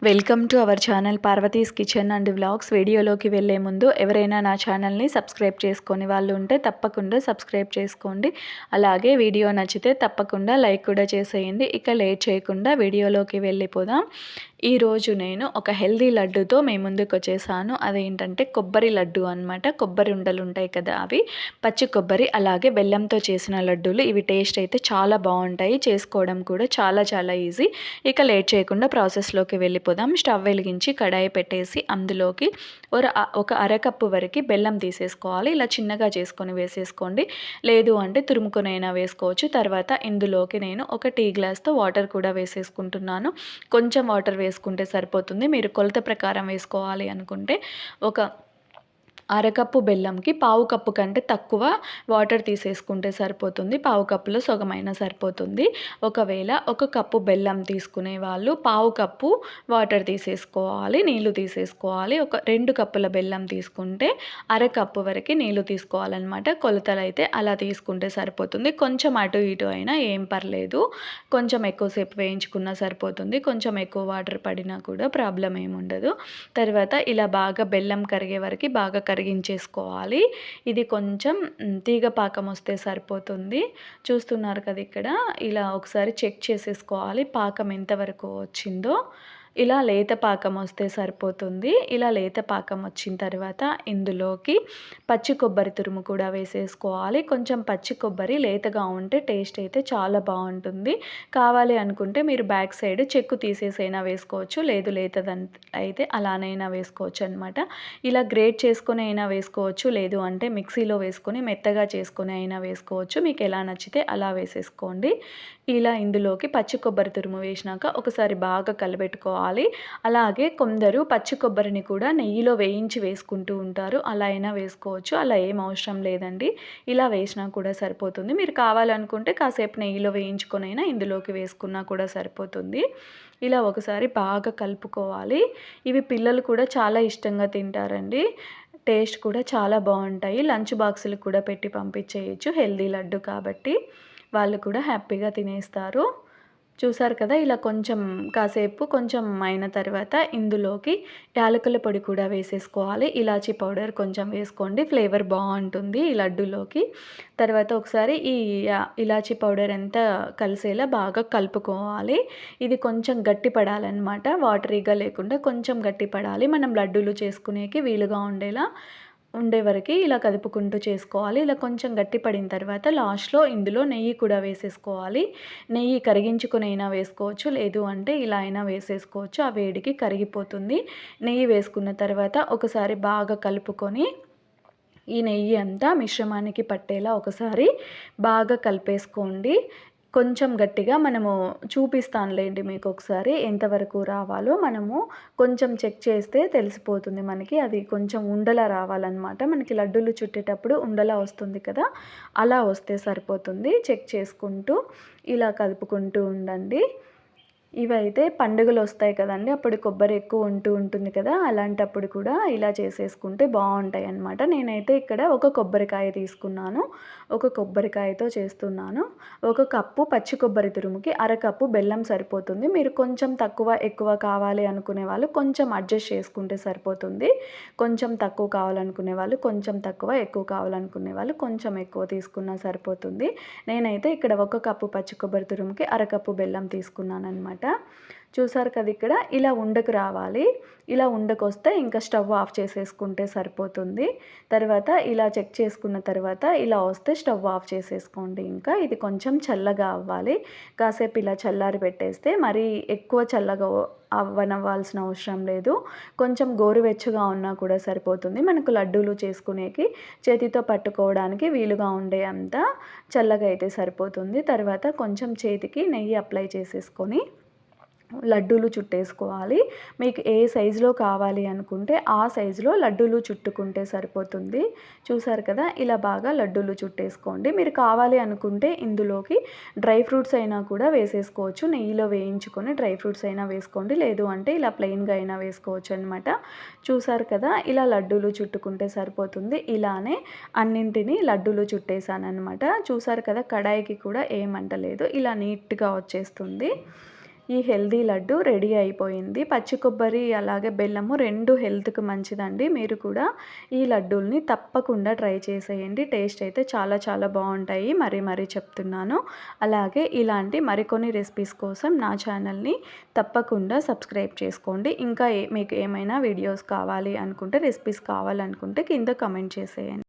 Welcome to our channel Parvati's kitchen and vlogs. వీడియోలోకి వెళ్ళే ముందు ఎవరైనా నా ఛానల్ని సబ్స్క్రైబ్ చేసుకొని వాళ్ళు ఉంటే తప్పకుండా సబ్స్క్రైబ్ చేసుకోండి. అలాగే వీడియో నచ్చితే తప్పకుండా లైక్ కూడా చేసేయండి. ఇక లేట్ చేయకుండా వీడియోలోకి వెళ్ళిపోదాం. ఈరోజు నేను ఒక హెల్దీ లడ్డుతో మీ ముందుకు వచ్చేసాను. అదేంటంటే కొబ్బరి లడ్డు అనమాట. కొబ్బరి ఉండలు ఉంటాయి కదా, అవి పచ్చి కొబ్బరి అలాగే బెల్లంతో చేసిన లడ్డూలు. ఇవి టేస్ట్ అయితే చాలా బాగుంటాయి, చేసుకోవడం కూడా చాలా చాలా ఈజీ. ఇక లేట్ చేయకుండా ప్రాసెస్లోకి వెళ్ళిపోదాం. స్టవ్ వెలిగించి కడాయి పెట్టేసి అందులోకి ఒక అరకప్పు వరకు బెల్లం తీసేసుకోవాలి. ఇలా చిన్నగా చేసుకొని వేసేసుకోండి, లేదు అంటే తురుముకొనైనా వేసుకోవచ్చు. తర్వాత ఇందులోకి నేను ఒక టీ గ్లాస్తో వాటర్ కూడా వేసేసుకుంటున్నాను. కొంచెం వాటర్ వేసుకుంటే సరిపోతుంది. మీరు కొలత ప్రకారం వేసుకోవాలి అనుకుంటే ఒక అరకప్పు బెల్లంకి పావు కప్పు కంటే తక్కువ వాటర్ తీసేసుకుంటే సరిపోతుంది. పావు కప్పులో సగమైనా సరిపోతుంది. ఒకవేళ ఒక కప్పు బెల్లం తీసుకునే వాళ్ళు పావు కప్పు వాటర్ తీసేసుకోవాలి, నీళ్లు తీసేసుకోవాలి. ఒక 2 కప్పుల బెల్లం తీసుకుంటే అరకప్పు వరకు నీళ్లు తీసుకోవాలన్నమాట. కొలతలు అయితే అలా తీసుకుంటే సరిపోతుంది. కొంచెం అటు ఇటు అయినా ఏం పర్లేదు, కొంచెం ఎక్కువసేపు వేయించుకున్నా సరిపోతుంది. కొంచెం ఎక్కువ వాటర్ పడినా కూడా ప్రాబ్లం ఏముండదు. తర్వాత ఇలా బాగా బెల్లం కరిగే వరకు బాగా కరిగించేసుకోవాలి. ఇది కొంచెం తీగ పాకం వస్తే సరిపోతుంది. చూస్తున్నారు కదా, ఇక్కడ ఇలా ఒకసారి చెక్ చేసేసుకోవాలి పాకం ఎంతవరకు వచ్చిందో. ఇలా లేత పాకం వస్తే సరిపోతుంది. ఇలా లేత పాకం వచ్చిన తర్వాత ఇందులోకి పచ్చి కొబ్బరి తురుము కూడా వేసేసుకోవాలి. కొంచెం పచ్చి కొబ్బరి లేతగా ఉంటే టేస్ట్ అయితే చాలా బాగుంటుంది. కావాలి అనుకుంటే మీరు బ్యాక్ సైడ్ చెక్కు తీసేసైనా వేసుకోవచ్చు, లేదు అయితే అలానైనా వేసుకోవచ్చు అనమాట. ఇలా గ్రేట్ చేసుకొని అయినా వేసుకోవచ్చు, లేదు అంటే మిక్సీలో వేసుకొని మెత్తగా చేసుకొని అయినా వేసుకోవచ్చు. మీకు ఎలా నచ్చితే అలా వేసేసుకోండి. ఇలా ఇందులోకి పచ్చి కొబ్బరి తురుము వేసినాక ఒకసారి బాగా కలబెట్టుకోవాలి. అలాగే కొందరు పచ్చి కొబ్బరిని కూడా నెయ్యిలో వేయించి వేసుకుంటూ ఉంటారు, అలా అయినా వేసుకోవచ్చు. అలా ఏం అవసరం లేదండి, ఇలా వేసినా కూడా సరిపోతుంది. మీరు కావాలనుకుంటే కాసేపు నెయ్యిలో వేయించుకొనైనా ఇందులోకి వేసుకున్నా కూడా సరిపోతుంది. ఇలా ఒకసారి బాగా కలుపుకోవాలి. ఇవి పిల్లలు కూడా చాలా ఇష్టంగా తింటారండి. టేస్ట్ కూడా చాలా బాగుంటాయి. లంచ్ బాక్సులు కూడా పెట్టి పంపించేయచ్చు, హెల్దీ లడ్డు కాబట్టి వాళ్ళు కూడా హ్యాపీగా తినేస్తారు. చూసారు కదా, ఇలా కాసేపు కొంచెం అయిన తర్వాత ఇందులోకి యాలకుల పొడి కూడా వేసేసుకోవాలి. ఇలాచీ పౌడర్ కొంచెం వేసుకోండి, ఫ్లేవర్ బాగుంటుంది ఈ లడ్డూలోకి. తర్వాత ఒకసారి ఈ ఇలాచీ పౌడర్ అంతా కలిసేలా బాగా కలుపుకోవాలి. ఇది కొంచెం గట్టి పడాలన్నమాట, వాటరీగా లేకుండా కొంచెం గట్టి పడాలి. మనం లడ్డూలు చేసుకునేకి వీలుగా ఉండే వరకు ఇలా కదుపుకుంటూ చేసుకోవాలి. ఇలా కొంచెం గట్టి పడిన తర్వాత లాస్ట్లో ఇందులో నెయ్యి కూడా వేసేసుకోవాలి. నెయ్యి కరిగించుకుని అయినా వేసుకోవచ్చు, లేదు అంటే ఇలా అయినా వేసేసుకోవచ్చు. ఆ వేడికి కరిగిపోతుంది. నెయ్యి వేసుకున్న తర్వాత ఒకసారి బాగా కలుపుకొని ఈ నెయ్యి అంతా మిశ్రమానికి పట్టేలా ఒకసారి బాగా కలిపేసుకోండి. కొంచెం గట్టిగా మనము చూపిస్తానులేండి మీకు ఒకసారి ఎంతవరకు రావాలో. మనము కొంచెం చెక్ చేస్తే తెలిసిపోతుంది మనకి, అది కొంచెం ఉండలా రావాలన్నమాట. మనకి లడ్డూలు చుట్టేటప్పుడు ఉండలా వస్తుంది కదా, అలా వస్తే సరిపోతుంది. చెక్ చేసుకుంటూ ఇలా కలుపుకుంటూ ఉండండి. ఇవైతే పండుగలు వస్తాయి కదండి, అప్పుడు కొబ్బరి ఎక్కువ ఉంటుంది కదా, అలాంటప్పుడు కూడా ఇలా చేసేసుకుంటే బాగుంటాయి అన్నమాట. నేనైతే ఇక్కడ ఒక కొబ్బరికాయ తీసుకున్నాను, ఒక కొబ్బరికాయతో చేస్తున్నాను. ఒక కప్పు పచ్చి కొబ్బరి తురుముకి అరకప్పు బెల్లం సరిపోతుంది. మీరు కొంచెం తక్కువ ఎక్కువ కావాలి అనుకునే వాళ్ళు కొంచెం అడ్జస్ట్ చేసుకుంటే సరిపోతుంది. కొంచెం తక్కువ కావాలనుకునే వాళ్ళు కొంచెం తక్కువ, ఎక్కువ కావాలనుకునే వాళ్ళు కొంచెం ఎక్కువ తీసుకున్నా సరిపోతుంది. నేనైతే ఇక్కడ ఒక కప్పు పచ్చి కొబ్బరి తురుముకి అరకప్పు బెల్లం తీసుకున్నాను అనమాట. చూసారు కదా, ఇక్కడ ఇలా ఉండకు రావాలి. ఇలా ఉండకు వస్తే ఇంకా స్టవ్ ఆఫ్ చేసేసుకుంటే సరిపోతుంది. తర్వాత ఇలా చెక్ చేసుకున్న తర్వాత ఇలా వస్తే స్టవ్ ఆఫ్ చేసేసుకోండి. ఇంకా ఇది కొంచెం చల్లగా అవ్వాలి. కాసేపు ఇలా చల్లారి పెట్టేస్తే మరీ ఎక్కువ చల్లగా అవ్వనవ్వాల్సిన అవసరం లేదు. కొంచెం గోరువెచ్చగా ఉన్నా కూడా సరిపోతుంది. మనకు లడ్డూలు చేసుకునేకి చేతితో పట్టుకోవడానికి వీలుగా ఉండే అంత చల్లగా అయితే సరిపోతుంది. తర్వాత కొంచెం చేతికి నెయ్యి అప్లై చేసేసుకొని లడ్డూలు చుట్టేసుకోవాలి. మీకు ఏ సైజులో కావాలి అనుకుంటే ఆ సైజులో లడ్డూలు చుట్టుకుంటే సరిపోతుంది. చూసారు కదా, ఇలా బాగా లడ్డూలు చుట్టేసుకోండి. మీరు కావాలి అనుకుంటే ఇందులోకి డ్రై ఫ్రూట్స్ అయినా కూడా వేసేసుకోవచ్చు. నెయ్యిలో వేయించుకొని డ్రై ఫ్రూట్స్ అయినా వేసుకోండి, లేదు అంటే ఇలా ప్లెయిన్గా అయినా వేసుకోవచ్చు అనమాట. చూసారు కదా, ఇలా లడ్డూలు చుట్టుకుంటే సరిపోతుంది. ఇలానే అన్నింటినీ లడ్డూలు చుట్టేసాను అనమాట. చూసారు కదా, కడాయికి కూడా ఏమంటలేదు, ఇలా నీట్గా వచ్చేస్తుంది. ఈ హెల్దీ లడ్డు రెడీ అయిపోయింది. పచ్చి కొబ్బరి అలాగే బెల్లము 2 హెల్త్‌కి మంచిదండి. మీరు కూడా ఈ లడ్డూల్ని తప్పకుండా ట్రై చేసేయండి. టేస్ట్ అయితే చాలా చాలా బాగుంటాయి. మరీ మరీ చెప్తున్నాను. అలాగే ఇలాంటి మరికొన్ని రెసిపీస్ కోసం నా ఛానల్ని తప్పకుండా సబ్స్క్రైబ్ చేసుకోండి. ఇంకా మీకు ఏమైనా వీడియోస్ కావాలి అనుకుంటే, రెసిపీస్ కావాలనుకుంటే కింద కమెంట్ చేసేయండి.